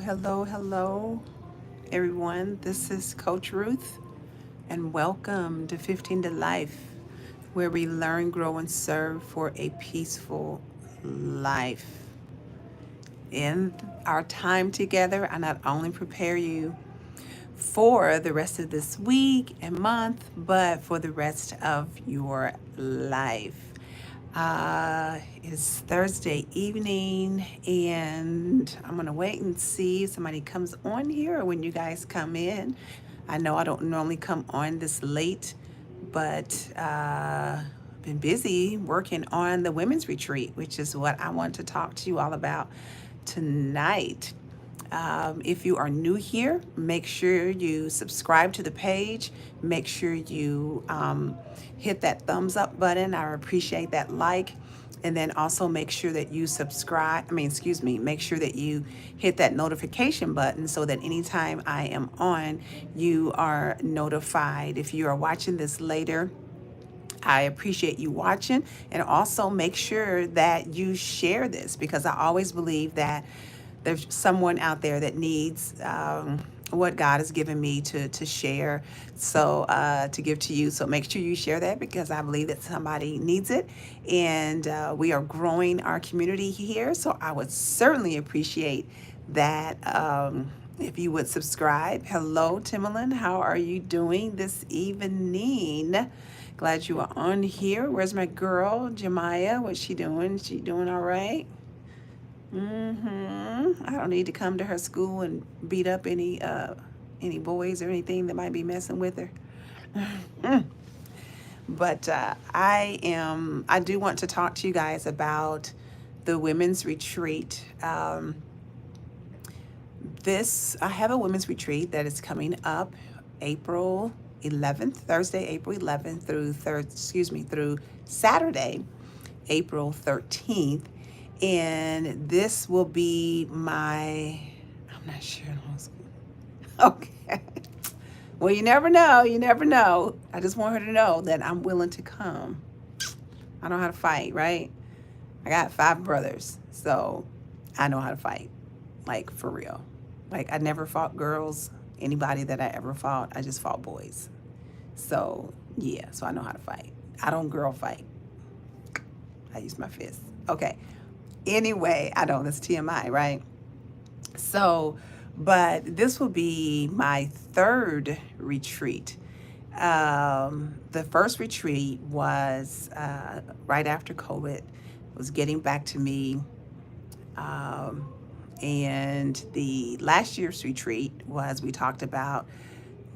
Hello, everyone. This is Coach Ruth, and welcome to 15 to Life, where we learn, grow, and serve for a peaceful life. In our time together, I not only prepare you for the rest of this week and month, but for the rest of your life. It's Thursday evening, and I'm gonna wait and see if somebody comes on here or when you guys come in. I know I don't normally come on this late, but been busy working on the women's retreat, which is what I want to talk to you all about tonight. If you are new here, make sure you subscribe to the page. Make sure you hit that thumbs up button. I appreciate that like. And then also make sure that you make sure that you hit that notification button so that anytime I am on, you are notified. If you are watching this later, I appreciate you watching, and also make sure that you share this because I always believe that there's someone out there that needs what God has given me to share, so to give to you. So make sure you share that because I believe that somebody needs it, and we are growing our community here. So I would certainly appreciate that. If you would subscribe. Hello, Timberland. How are you doing this evening? Glad you are on here. Where's my girl, Jemiah? What's she doing? She doing all right? I don't need to come to her school and beat up any boys or anything that might be messing with her. But I do want to talk to you guys about the women's retreat. I have a women's retreat that is coming up April 11th, Thursday, April 11th through Saturday, April 13th. And this will be I'm not sure. Okay. Well, you never know. You never know. I just want her to know that I'm willing to come. I know how to fight, right? I got 5 brothers, so I know how to fight, like for real. Like I never fought girls. Anybody that I ever fought, I just fought boys. So yeah, so I know how to fight. I don't girl fight. I use my fists. Okay. Anyway, I know that's TMI, right? So, but this will be my 3rd retreat. The first retreat was right after COVID. It was getting back to me. And the last year's retreat we talked about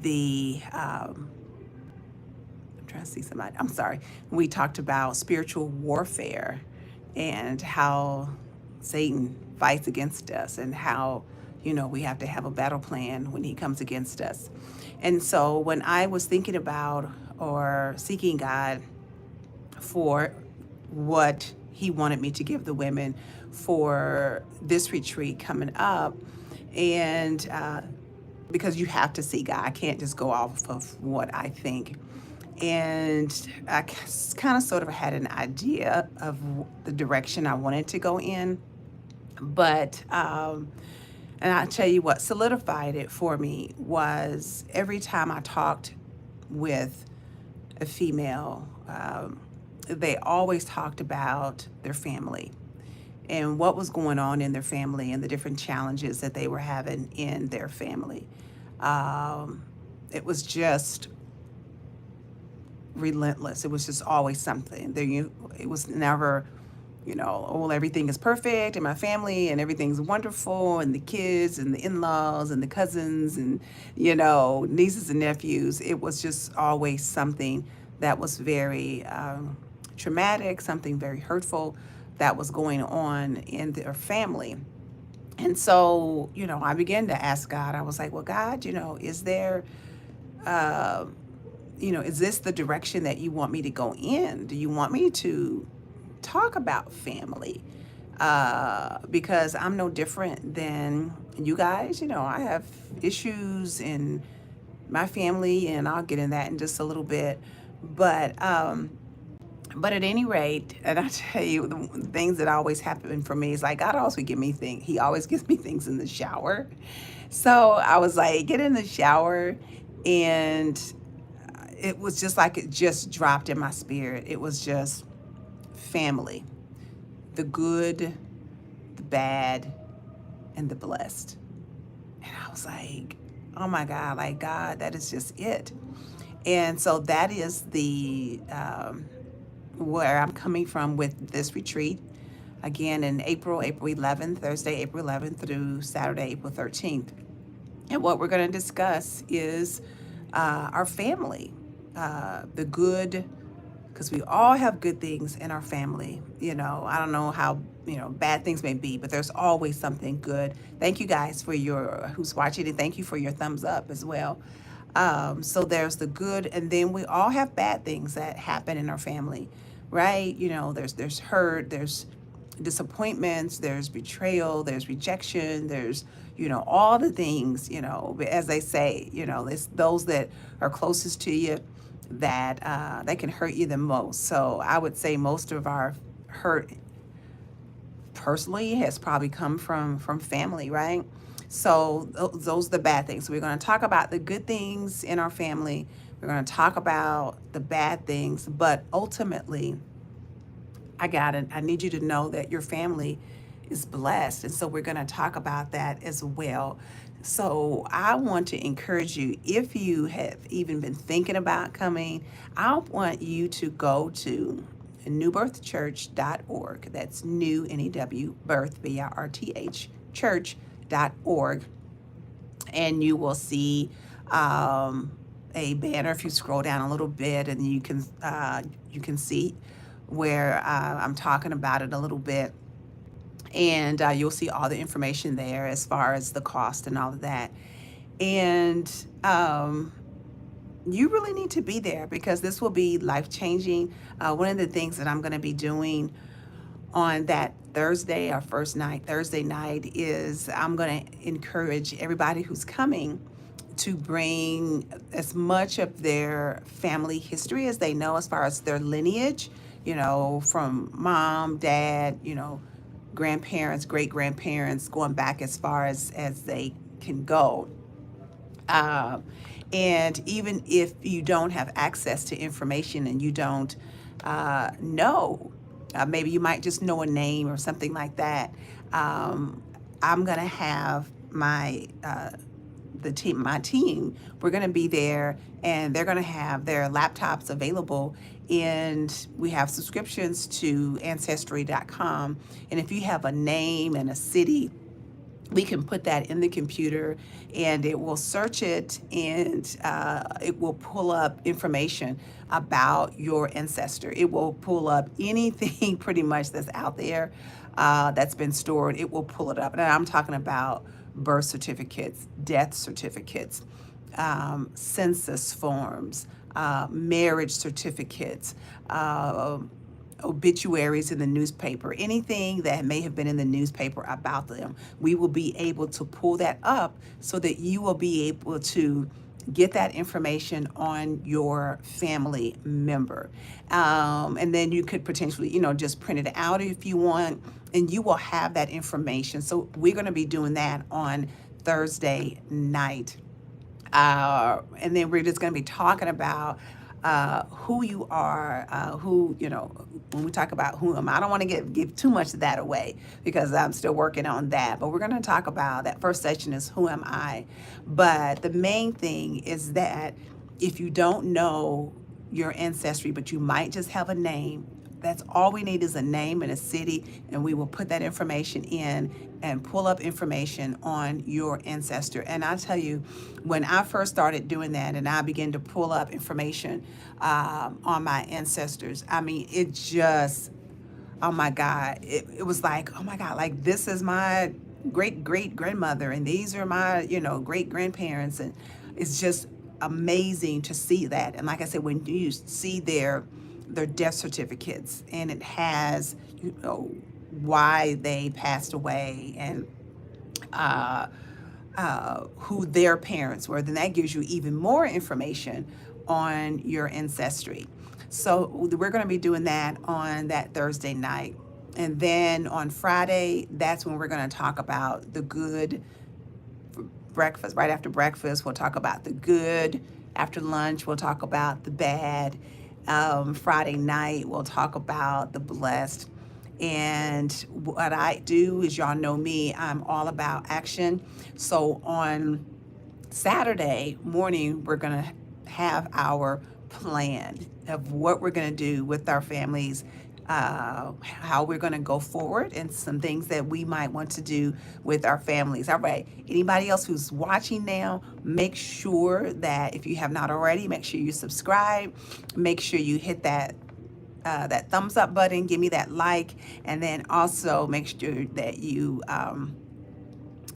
I'm trying to see somebody. I'm sorry. We talked about spiritual warfare and how Satan fights against us and how, we have to have a battle plan when he comes against us. And so when I was thinking about or seeking God for what he wanted me to give the women for this retreat coming up, and because you have to see God, I can't just go off of what I think. And I kind of sort of had an idea of the direction I wanted to go in. But, and I'll tell you what solidified it for me was every time I talked with a female, they always talked about their family and what was going on in their family and the different challenges that they were having in their family. It was just relentless. It was just always something. It was never, oh, everything is perfect in my family and everything's wonderful and the kids and the in-laws and the cousins and, nieces and nephews. It was just always something that was very traumatic, something very hurtful that was going on in their family. And so, I began to ask God. I was like, well, God, is there is this the direction that you want me to go in? Do you want me to talk about family? Because I'm no different than you guys. I have issues in my family, and I'll get in that in just a little bit. But But at any rate, and I tell you, the things that always happen for me is like God always would give me things. He always gives me things in the shower. So I was like, get in the shower, and it was just like it just dropped in my spirit. It was just family, the good, the bad, and the blessed. And I was like, oh my God, like God, that is just it. And so that is the where I'm coming from with this retreat. Again, in April 11th, Thursday, April 11th through Saturday, April 13th. And what we're going to discuss is our family, the good, because we all have good things in our family. You know, I don't know how, bad things may be, but there's always something good. Thank you guys for your, who's watching, and thank you for your thumbs up as well. So there's the good, and then we all have bad things that happen in our family, right? There's hurt, there's disappointments, there's betrayal, there's rejection, there's all the things, as they say, it's those that are closest to you that can hurt you the most. So I would say most of our hurt personally has probably come from family, right? So those are the bad things. So we're going to talk about the good things in our family. We're going to talk about the bad things, but ultimately, I need you to know that your family is blessed. And so we're going to talk about that as well. So I want to encourage you, if you have even been thinking about coming, I want you to go to newbirthchurch.org. That's new, N-E-W, birth, B-I-R-T-H, church.org. And you will see a banner. If you scroll down a little bit, and you can see where I'm talking about it a little bit, and you'll see all the information there as far as the cost and all of that. And you really need to be there because this will be life changing. One of the things that I'm going to be doing on that Thursday, our first night, Thursday night, is I'm going to encourage everybody who's coming to bring as much of their family history as they know, as far as their lineage, from mom, dad, grandparents, great grandparents, going back as far as they can go. Um, and even if you don't have access to information and you don't know, maybe you might just know a name or something like that. I'm gonna have my team. We're gonna be there, and they're gonna have their laptops available. And we have subscriptions to Ancestry.com. And if you have a name and a city, we can put that in the computer, and it will search it, and it will pull up information about your ancestor. It will pull up anything pretty much that's out there that's been stored. It will pull it up. And I'm talking about birth certificates, death certificates, census forms, marriage certificates, obituaries in the newspaper, anything that may have been in the newspaper about them. We will be able to pull that up so that you will be able to get that information on your family member. And then you could potentially, just print it out if you want, and you will have that information. So we're going to be doing that on Thursday night. And then we're just going to be talking about who you are, when we talk about who am I don't want to give too much of that away because I'm still working on that. But we're going to talk about that first section is who am I? But the main thing is that if you don't know your ancestry, but you might just have a name, that's all we need is a name and a city, and we will put that information in and pull up information on your ancestor. And I tell you, when I first started doing that and I began to pull up information on my ancestors, I mean, it just, oh my God, it was like, oh my God, like this is my great great grandmother, and these are my, great grandparents. And it's just amazing to see that. And like I said, when you see their death certificates, and it has, why they passed away, and who their parents were, then that gives you even more information on your ancestry. So we're going to be doing that on that Thursday night. And then on Friday, that's when we're going to talk about the good. Breakfast, right after breakfast, we'll talk about the good. After lunch, we'll talk about the bad. Friday night, we'll talk about the blessed. And what I do is, y'all know me, I'm all about action. So on Saturday morning, we're going to have our plan of what we're going to do with our families, how we're going to go forward, and some things that we might want to do with our families. All right. Anybody else who's watching now, make sure that if you have not already, make sure you subscribe. Make sure you hit that thumbs up button, give me that like, and then also make sure that you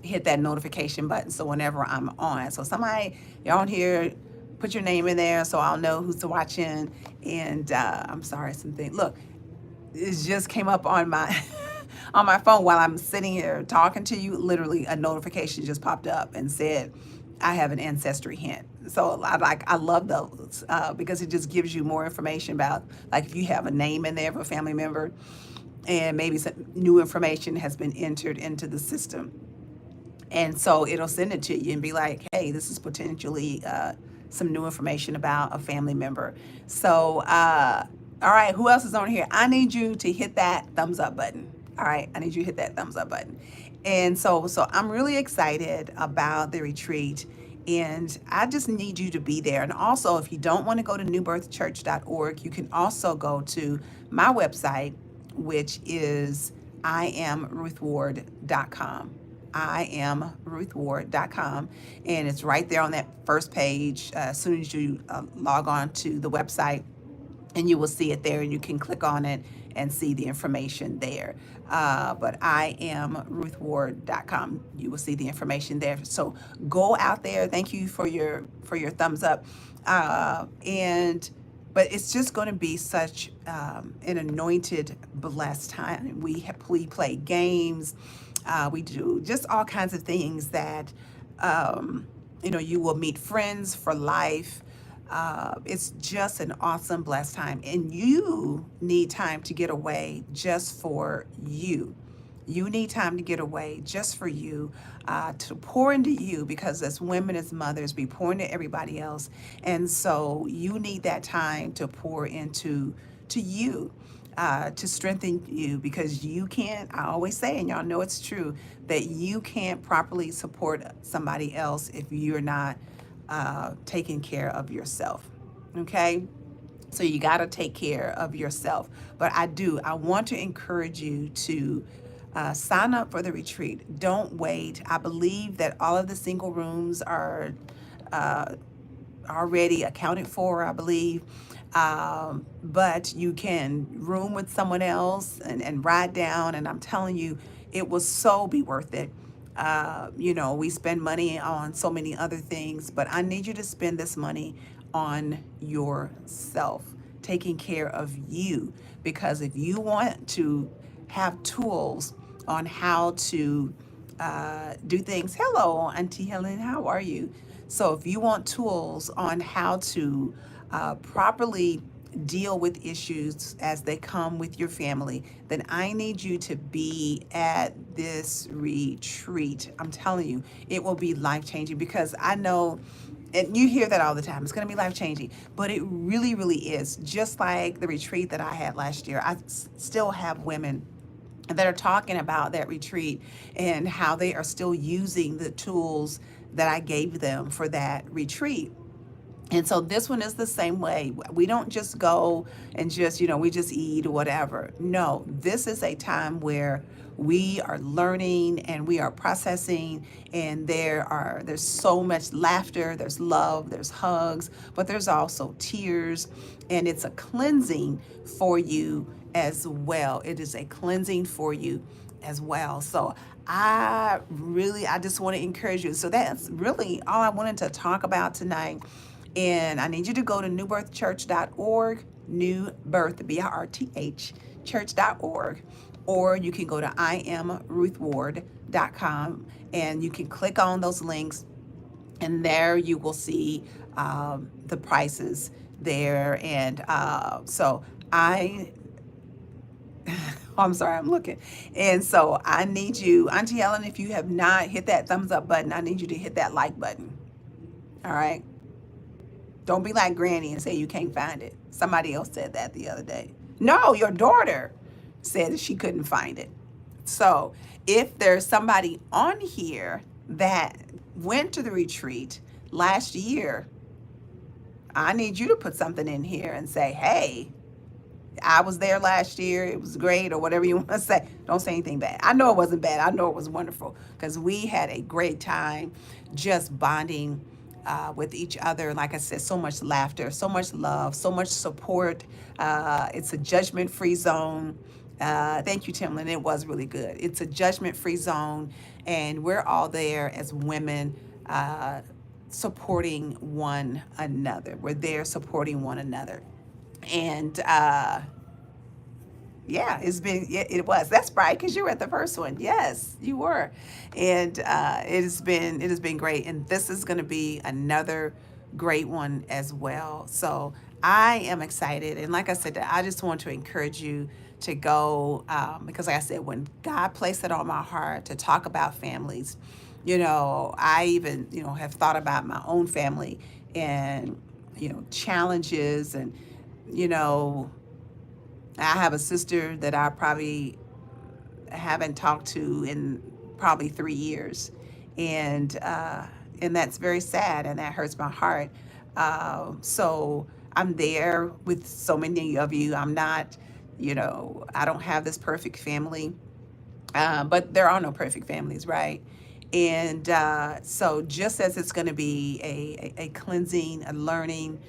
hit that notification button so whenever I'm on. So somebody, you're on here, put your name in there so I'll know who's watching. And I'm sorry, something. Look, it just came up on my on my phone while I'm sitting here talking to you. Literally, a notification just popped up and said, "I have an ancestry hint." So I love those because it just gives you more information about, like, if you have a name in there of a family member, and maybe some new information has been entered into the system. And so it'll send it to you and be like, hey, this is potentially some new information about a family member. So, all right, who else is on here? I need you to hit that thumbs up button. All right, I need you to hit that thumbs up button. And so I'm really excited about the retreat. And I just need you to be there. And also, if you don't want to go to newbirthchurch.org, you can also go to my website, which is iamruthward.com. iamruthward.com, and it's right there on that first page. As soon as you log on to the website, and you will see it there, and you can click on it and see the information there. But iamruthward.com, you will see the information there. So go out there. Thank you for your thumbs up. And but it's just going to be such an anointed, blessed time. We play games. We do just all kinds of things that, you will meet friends for life. It's just an awesome, blessed time. And you need time to get away just for you. You need time to get away just for you, to pour into you, because as women, as mothers, we pour into everybody else. And so you need that time to pour into you, to strengthen you, because you can't, I always say, and y'all know it's true, that you can't properly support somebody else if you're not taking care of yourself. Okay? So you got to take care of yourself. But I want to encourage you to sign up for the retreat. Don't wait. I believe that all of the single rooms are already accounted for, I believe. But you can room with someone else and ride down. And I'm telling you, it will so be worth it. We spend money on so many other things, but I need you to spend this money on yourself, taking care of you. Because if you want to have tools on how to do things, hello, Auntie Helen, how are you? So if you want tools on how to properly deal with issues as they come with your family, then I need you to be at this retreat. I'm telling you, it will be life-changing, because I know, and you hear that all the time, it's going to be life-changing, but it really, really is. Just like the retreat that I had last year, I still have women that are talking about that retreat and how they are still using the tools that I gave them for that retreat. And so this one is the same way. We don't just go and we just eat or whatever. No, this is a time where we are learning and we are processing, and there's so much laughter, there's love, there's hugs, but there's also tears, and it's a cleansing for you as well. It is a cleansing for you as well. So I just want to encourage you. So that's really all I wanted to talk about tonight. And I need you to go to newbirthchurch.org, newbirth, B-I-R-T-H, church.org, or you can go to iamruthward.com, and you can click on those links, and there you will see the prices there. And so I, I'm sorry, I'm looking. And so I need you, Auntie Helen, if you have not hit that thumbs up button, I need you to hit that like button. All right. Don't be like Granny and say you can't find it. Somebody else said that the other day. No, your daughter said that she couldn't find it. So if there's somebody on here that went to the retreat last year, I need you to put something in here and say, hey, I was there last year. It was great, or whatever you want to say. Don't say anything bad. I know it wasn't bad. I know it was wonderful because we had a great time just bonding with each other. Like I said, so much laughter, so much love, so much support. It's a judgment free zone. Thank you, Timlin. It was really good. It's a judgment free zone, and we're all there as women. Supporting one another. We're there supporting one another. And yeah, it's been, it was. That's right, because you were at the first one. Yes, you were. And it has been great. And this is going to be another great one as well. So I am excited. And like I said, I just want to encourage you to go because like I said, when God placed it on my heart to talk about families, I even, have thought about my own family and, challenges and, you know, I have a sister that I probably haven't talked to in probably 3 years, and that's very sad, and that hurts my heart. So I'm there with so many of you. I'm not, I don't have this perfect family, but there are no perfect families, right? And so, just as it's going to be a cleansing, a learning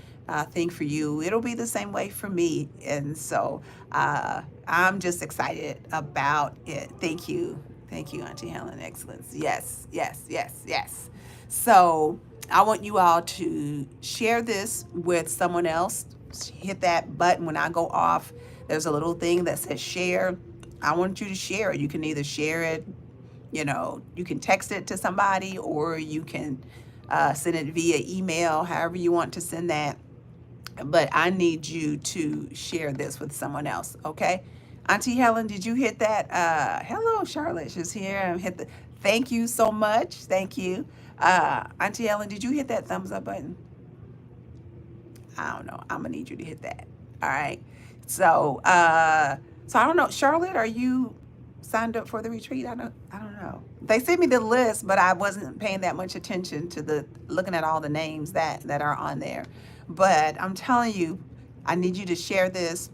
thing for you, it'll be the same way for me. And so, I'm just excited about it. Thank you. Thank you, Auntie Helen. Excellence. Yes, yes, yes, yes. So, I want you all to share this with someone else. Hit that button when I go off. There's a little thing that says share. I want you to share it. You can either share it, you can text it to somebody, or you can send it via email, however you want to send that. But I need you to share this with someone else, okay? Auntie Helen, did you hit that? Hello, Charlotte, she's here. Hit the. Thank you so much. Thank you. Auntie Helen, did you hit that thumbs up button? I don't know. I'm gonna need you to hit that. All right. So, so I don't know. Charlotte, are you signed up for the retreat? I don't know. They sent me the list, but I wasn't paying that much attention to the looking at all the names that are on there. But I'm telling you, I need you to share this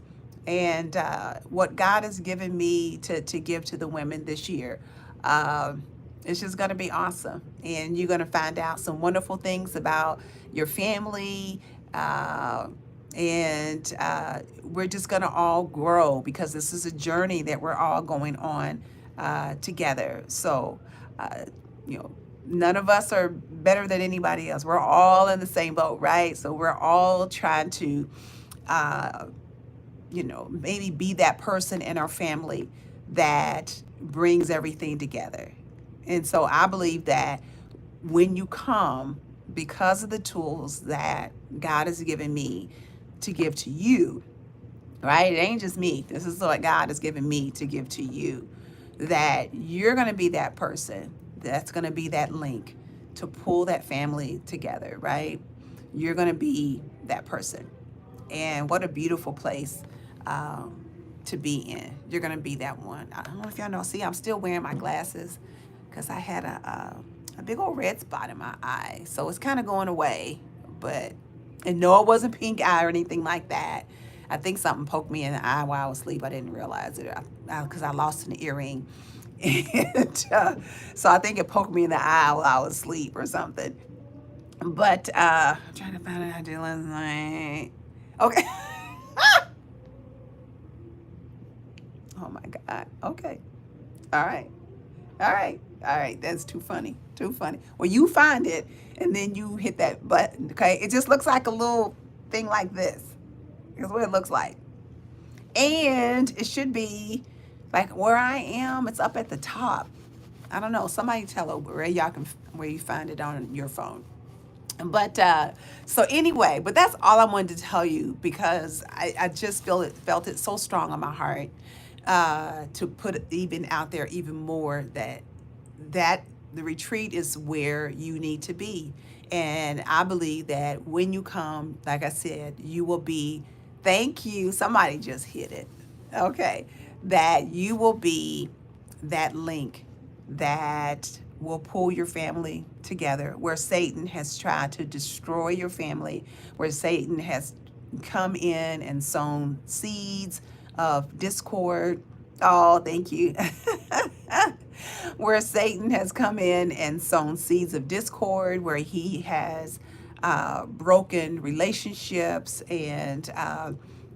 and what God has given me to give to the women this year. It's just going to be awesome. And you're going to find out some wonderful things about your family. And we're just going to all grow because this is a journey that we're all going on together. So, uh, you know, none of us are better than anybody else. We're all in the same boat, right? So we're all trying to, uh, maybe be that person in our family that brings everything together. And so I believe that when you come, because of the tools that God has given me to give to you, right? It ain't just me. This is what God has given me to give to you, that you're going to be that person that's going to be that link to pull that family together, right? You're going to be that person. And what a beautiful place to be in. You're going to be that one. I don't know if y'all know. See, I'm still wearing my glasses because I had a big old red spot in my eye. So it's kind of going away. But, and no, it wasn't pink eye or anything like that. I think something poked me in the eye while I was asleep. I didn't realize it because I lost an earring. And so I think it poked me in the eye while I was asleep or something. But I'm trying to find out how to do last night. Okay. Oh my God. Okay. All right. All right. All right. That's too funny. Too funny. Well, you find it and then you hit that button. Okay. It just looks like a little thing like this. That's what it looks like. And it should be like where I am, it's up at the top. I don't know. Somebody tell her where y'all can, where you find it on your phone. But so anyway, but that's all I wanted to tell you, because I just felt it so strong on my heart, to put it even out there even more, that the retreat is where you need to be. And I believe that when you come, like I said, you will be, thank you, somebody just hit it. Okay. That you will be that link that will pull your family together, where Satan has tried to destroy your family, where Satan has come in and sown seeds of discord. Oh, thank you. Where Satan has come in and sown seeds of discord, where he has broken relationships, and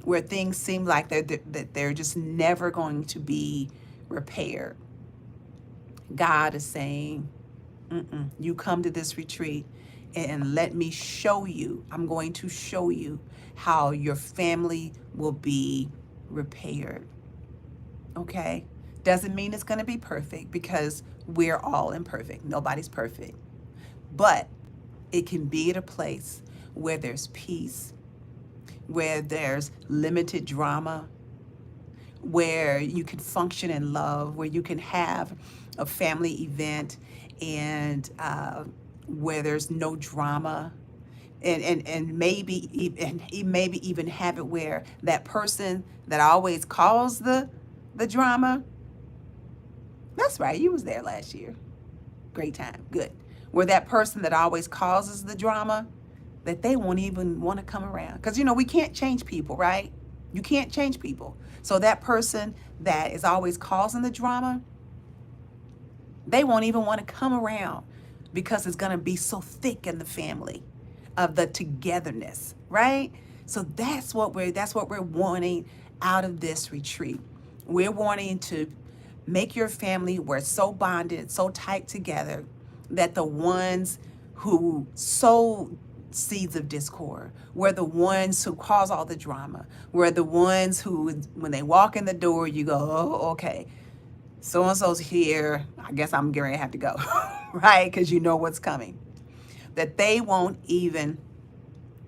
where things seem like they're just never going to be repaired. God is saying, you come to this retreat and let me show you. I'm going to show you how your family will be repaired. Okay? Doesn't mean it's going to be perfect, because we're all imperfect. Nobody's perfect. But it can be at a place where there's peace, where there's limited drama, where you can function in love, where you can have a family event, and where there's no drama. And maybe even have it where that person that always caused the drama, that's right, you was there last year. Great time. Good. Where that person that always causes the drama, that they won't even want to come around. Because, we can't change people, right? You can't change people. So that person that is always causing the drama, they won't even want to come around, because it's going to be so thick in the family of the togetherness, right? So that's what we're wanting out of this retreat. We're wanting to make your family, we're so bonded, so tight together, that the ones who sow seeds of discord, we're the ones who cause all the drama, we're the ones who, when they walk in the door, you go, oh, okay, so and so's here, I guess I'm going to have to go, right? Because you know what's coming. That they won't even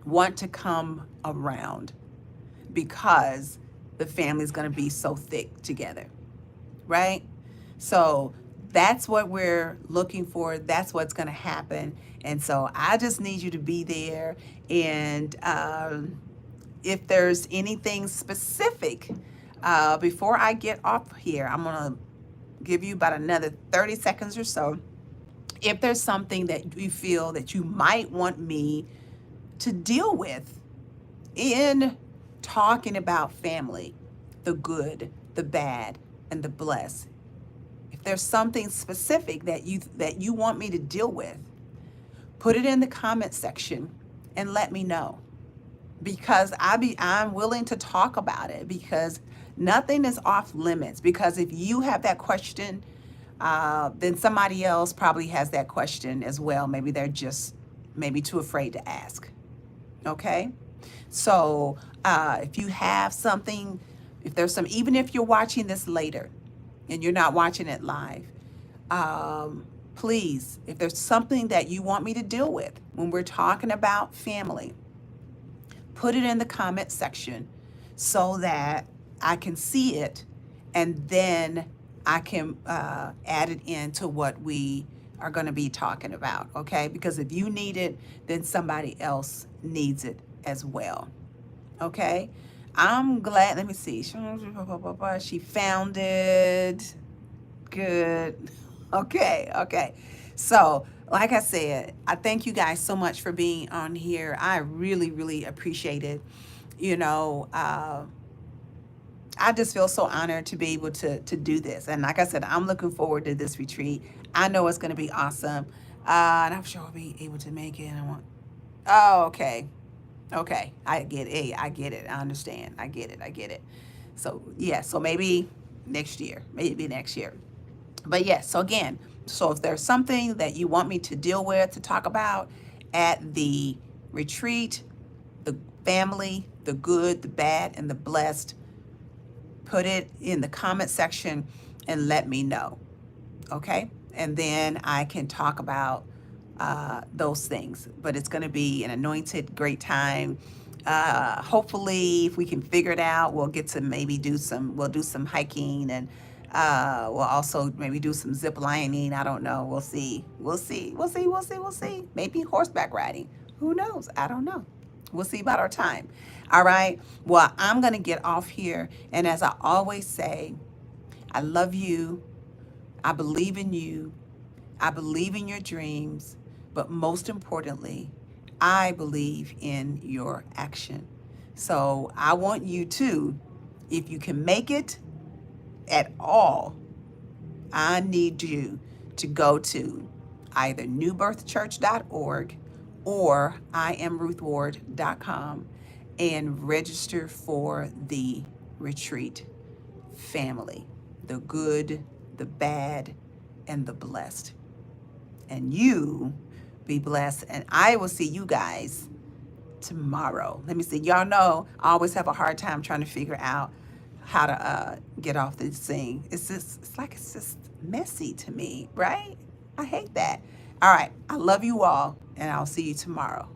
want to come around, because the family's going to be so thick together, right? So that's what we're looking for. That's what's going to happen. And so I just need you to be there. And if there's anything specific, before I get off here, I'm going to give you about another 30 seconds or so. If there's something that you feel that you might want me to deal with in talking about family, the good, the bad, and the blessed. If there's something specific that you want me to deal with, put it in the comment section and let me know, because I'm willing to talk about it, because nothing is off limits. Because if you have that question, then somebody else probably has that question as well. Maybe they're just maybe too afraid to ask. Okay? So if you have something, if there's some, even if you're watching this later and you're not watching it live, please, if there's something that you want me to deal with when we're talking about family, put it in the comment section so that I can see it, and then I can add it into what we are going to be talking about, okay? Because if you need it, then somebody else needs it as well, okay? I'm glad. Let me see. She found it. Good. Okay. So, like I said, I thank you guys so much for being on here. I really, really appreciate it. I just feel so honored to be able to do this. And like I said, I'm looking forward to this retreat. I know it's going to be awesome. And I'm sure I'll be able to make it. Oh, okay. Okay. I get it. Hey, I get it. I understand. I get it. So, yeah. So maybe next year. But yes, so again, so if there's something that you want me to deal with, to talk about at the retreat, the family, the good, the bad, and the blessed, put it in the comment section and let me know. Okay? And then I can talk about those things. But it's going to be an anointed, great time. Hopefully, if we can figure it out, we'll get to maybe we'll do some hiking, and we'll also maybe do some zip lining. I don't know. We'll see. We'll see. We'll see. We'll see. We'll see. Maybe horseback riding. Who knows? I don't know. We'll see about our time. All right. Well, I'm going to get off here. And as I always say, I love you. I believe in you. I believe in your dreams. But most importantly, I believe in your action. So I want you to, if you can make it at all, I need you to go to either newbirthchurch.org or iamruthward.com and register for the retreat family, the good, the bad, and the blessed. And you be blessed, and I will see you guys tomorrow. Let me see. Y'all know I always have a hard time trying to figure out how to get off this thing. It's just messy to me, right? I hate that. All right. I love you all, and I'll see you tomorrow.